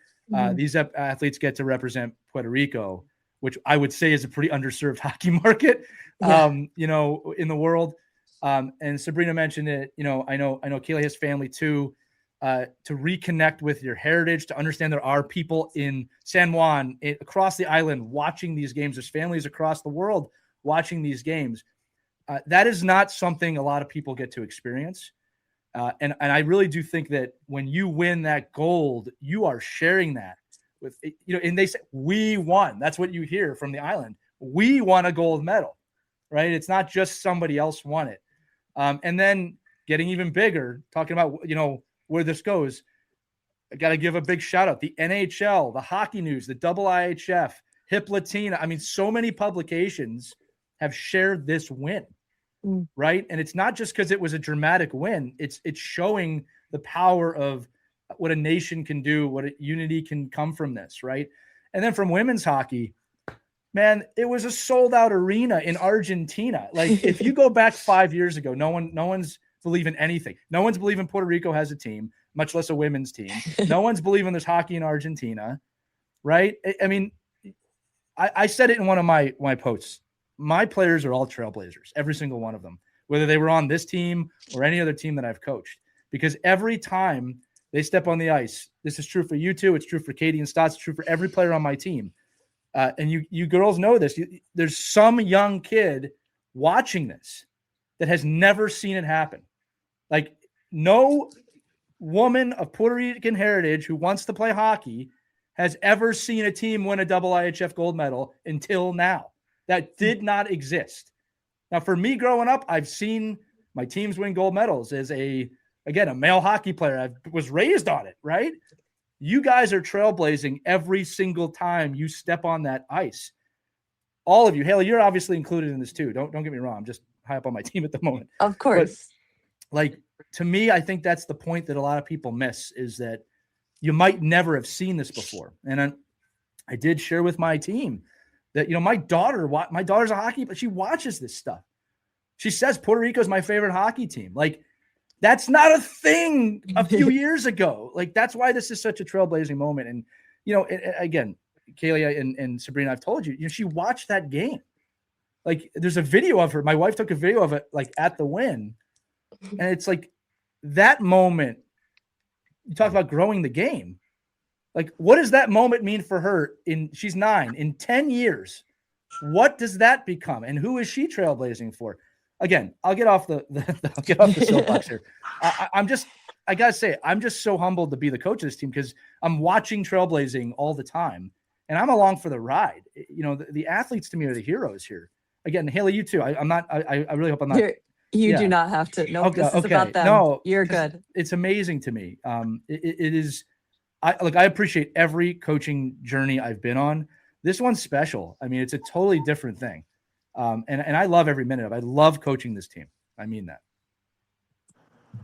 S1: These athletes get to represent Puerto Rico, which I would say is a pretty underserved hockey market, in the world. And Sabrina mentioned it. I know Kaylee has family too. To reconnect with your heritage, to understand there are people in San Juan, across the island, watching these games. There's families across the world watching these games. That is not something a lot of people get to experience. And I really do think that when you win that gold, you are sharing that with, and they say, we won. That's what you hear from the island. We won a gold medal, right? It's not just somebody else won it. And then getting even bigger, talking about, where this goes, I got to give a big shout out. The NHL, the Hockey News, the IIHF, Hip Latina. I mean, so many publications have shared this win, right? And it's not just because it was a dramatic win. It's showing the power of what a nation can do, what unity can come from this, right? And then from women's hockey, man, it was a sold-out arena in Argentina. Like, if you go back 5 years ago, no one's believing anything. No one's believing Puerto Rico has a team, much less a women's team. No one's believing there's hockey in Argentina, right? I mean, I said it in one of my posts. My players are all trailblazers, every single one of them, whether they were on this team or any other team that I've coached. Because every time they step on the ice, this is true for you two, it's true for Katie and Stotts, it's true for every player on my team. And you girls know this. There's some young kid watching this that has never seen it happen. Like, no woman of Puerto Rican heritage who wants to play hockey has ever seen a team win a double IHF gold medal until now. That did not exist. Now, for me growing up, I've seen my teams win gold medals as a male hockey player. I was raised on it, right? You guys are trailblazing every single time you step on that ice. All of you. Hayley, you're obviously included in this too. Don't get me wrong. I'm just high up on my team at the moment.
S3: Of course.
S1: But, like, to me, I think that's the point that a lot of people miss, is that you might never have seen this before. And I did share with my team that, my daughter's a hockey, but she watches this stuff. She says Puerto Rico is my favorite hockey team. Like, that's not a thing a few years ago. Like, that's why this is such a trailblazing moment. And, again, Kaylee and Sabrina, I've told you, she watched that game. Like, there's a video of her. My wife took a video of it, like, at the win. And it's like that moment. You talk about growing the game. Like, what does that moment mean for her? She's 9. In 10 years, what does that become? And who is she trailblazing for? Again, I'll get off the soapbox here. I gotta say, I'm just so humbled to be the coach of this team, because I'm watching trailblazing all the time, and I'm along for the ride. The athletes to me are the heroes here. Again, Hayley, you too. I really hope I'm not.
S3: You do not have to. No, this is about them. No, you're good.
S1: It's amazing to me. It is. I appreciate every coaching journey I've been on. This one's special. I mean, it's a totally different thing. And I love every minute of it. I love coaching this team. I mean that.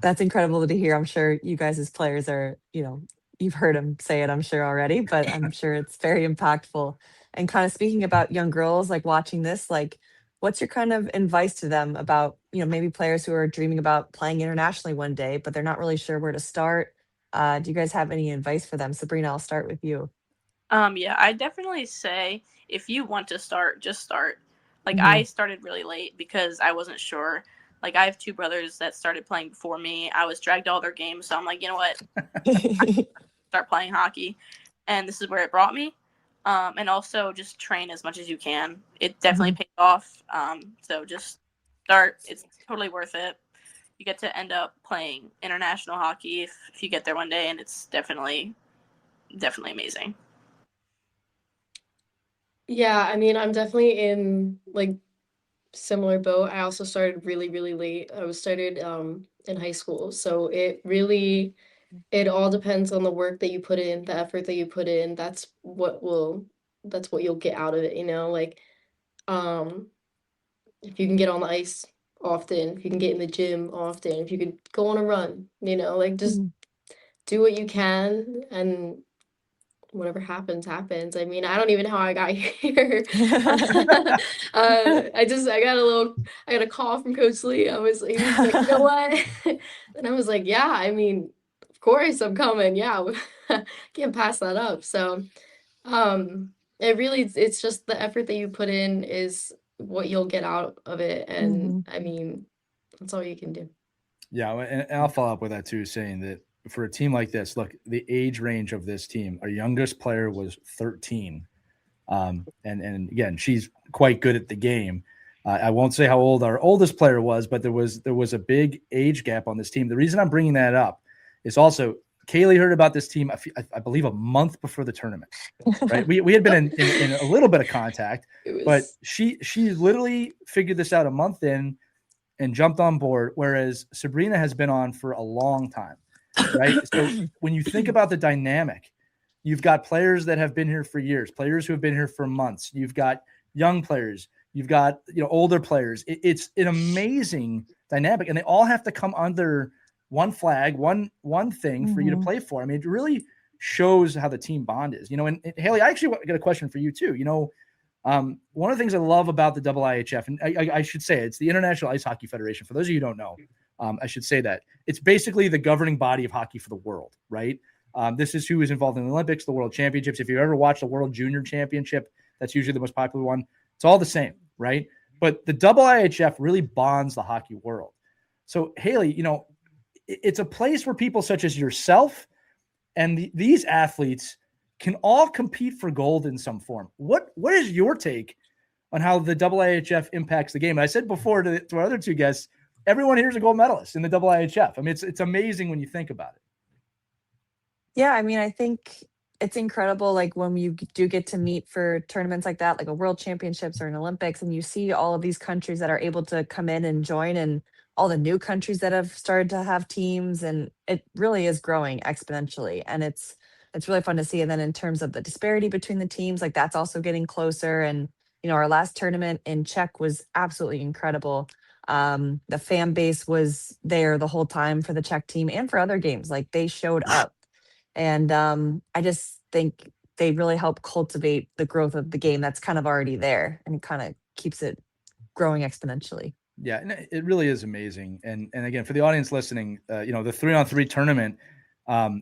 S3: That's incredible to hear. I'm sure you guys as players are, you've heard him say it, I'm sure already, but I'm sure it's very impactful. And kind of speaking about young girls, like watching this, like, what's your kind of advice to them about, maybe players who are dreaming about playing internationally one day, but they're not really sure where to start? Do you guys have any advice for them? Sabrina, I'll start with you.
S6: Yeah, I definitely say if you want to start, just start. Like, I started really late because I wasn't sure. Like, I have 2 brothers that started playing before me. I was dragged to all their games, so I'm like, you know what? Start playing hockey. And this is where it brought me. And also just train as much as you can. It definitely pays off. So just start. It's totally worth it. You get to end up playing international hockey if you get there one day, and it's definitely amazing.
S5: Yeah, I mean, I'm definitely in, like, similar boat. I also started really, really late. I was started in high school. So it all depends on the work that you put in, the effort that you put in. That's what you'll get out of it, like, if you can get on the ice often, if you can get in the gym often, if you could go on a run, like, just do what you can, and whatever happens. I mean, I don't even know how I got here. I got a call from Coach Lee. He was like, you know what? And I was like, yeah, I mean, of course I'm coming. Yeah, can't pass that up. So, it's just the effort that you put in is what you'll get out of it. And I mean, that's all you can do.
S1: Yeah. And I'll follow up with that too, saying that for a team like this, look, the age range of this team, our youngest player was 13. And again, she's quite good at the game. I won't say how old our oldest player was, but there was a big age gap on this team. The reason I'm bringing that up is also Kaylee heard about this team, I believe, a month before the tournament, right? We had been in a little bit of contact, but she literally figured this out a month in and jumped on board, whereas Sabrina has been on for a long time. Right. So when you think about the dynamic, You've got players that have been here for years, players who have been here for months. You've got young players. You've got, older players. It's an amazing dynamic, and they all have to come under one flag, one thing for you to play for. I mean, it really shows how the team bond is, and Hayley, I actually got a question for you too. One of the things I love about the IIHF, and I should say it's the International Ice Hockey Federation. For those of you who don't know, I should say that it's basically the governing body of hockey for the world, right? This is who is involved in the Olympics, the World Championships. If you've ever watched the World Junior Championship, that's usually the most popular one. It's all the same, right? But the IIHF really bonds the hockey world. So, Hayley, it's a place where people such as yourself and these athletes can all compete for gold in some form. What is your take on how the IIHF impacts the game? And I said before to our other two guests, everyone here is a gold medalist in the IIHF. I mean, it's amazing when you think about it.
S3: Yeah, I mean, I think it's incredible, like when you do get to meet for tournaments like that, like a World Championships or an Olympics, and you see all of these countries that are able to come in and join, and all the new countries that have started to have teams, and it really is growing exponentially. And it's really fun to see. And then in terms of the disparity between the teams, like that's also getting closer. And, our last tournament in Czech was absolutely incredible. The fan base was there the whole time for the Czech team and for other games. Like they showed up. And I just think they really help cultivate the growth of the game that's kind of already there, and it kind of keeps it growing exponentially.
S1: Yeah, and it really is amazing. And again, for the audience listening, the 3-on-3 tournament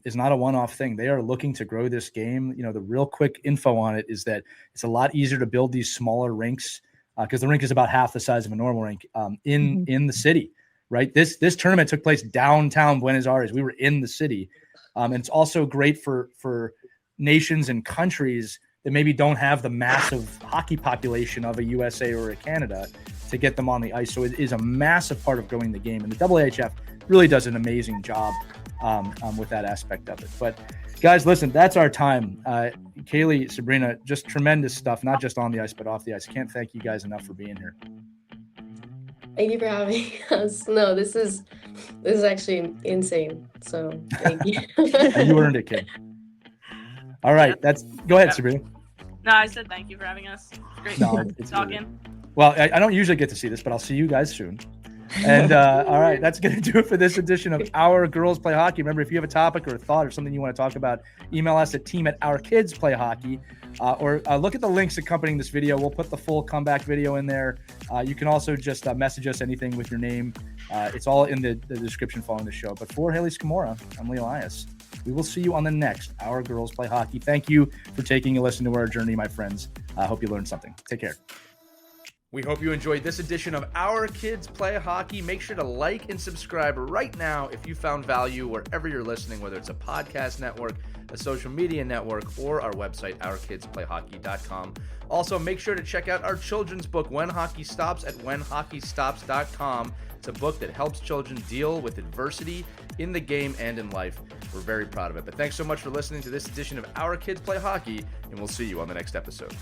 S1: is not a one-off thing. They are looking to grow this game. The real quick info on it is that it's a lot easier to build these smaller rinks because the rink is about half the size of a normal rink in the city, right? This tournament took place downtown Buenos Aires. We were in the city. And it's also great for nations and countries that maybe don't have the massive hockey population of a USA or a Canada to get them on the ice. So it is a massive part of growing the game. And the IIHF really does an amazing job with that aspect of it. But guys, listen, that's our time. Kaylee, Sabrina, just tremendous stuff, not just on the ice, but off the ice. Can't thank you guys enough for being here.
S5: Thank you for having us. No, this is actually insane. So thank you.
S1: You earned it, kid. All right, go ahead, Sabrina.
S6: No, I said thank you for having us. Great talking.
S1: Well, I don't usually get to see this, but I'll see you guys soon. And all right, that's going to do it for this edition of Our Girls Play Hockey. Remember, if you have a topic or a thought or something you want to talk about, email us at team@ourkidsplayhockey, or look at the links accompanying this video. We'll put the full comeback video in there. You can also just message us anything with your name. It's all in the description following the show. But for Hayley Scamurra, I'm Lee Elias. We will see you on the next Our Girls Play Hockey. Thank you for taking a listen to our journey, my friends. I hope you learned something. Take care. We hope you enjoyed this edition of Our Kids Play Hockey. Make sure to like and subscribe right now if you found value wherever you're listening, whether it's a podcast network, a social media network, or our website, ourkidsplayhockey.com. Also, make sure to check out our children's book, When Hockey Stops, at whenhockeystops.com. It's a book that helps children deal with adversity in the game and in life. We're very proud of it. But thanks so much for listening to this edition of Our Kids Play Hockey, and we'll see you on the next episode.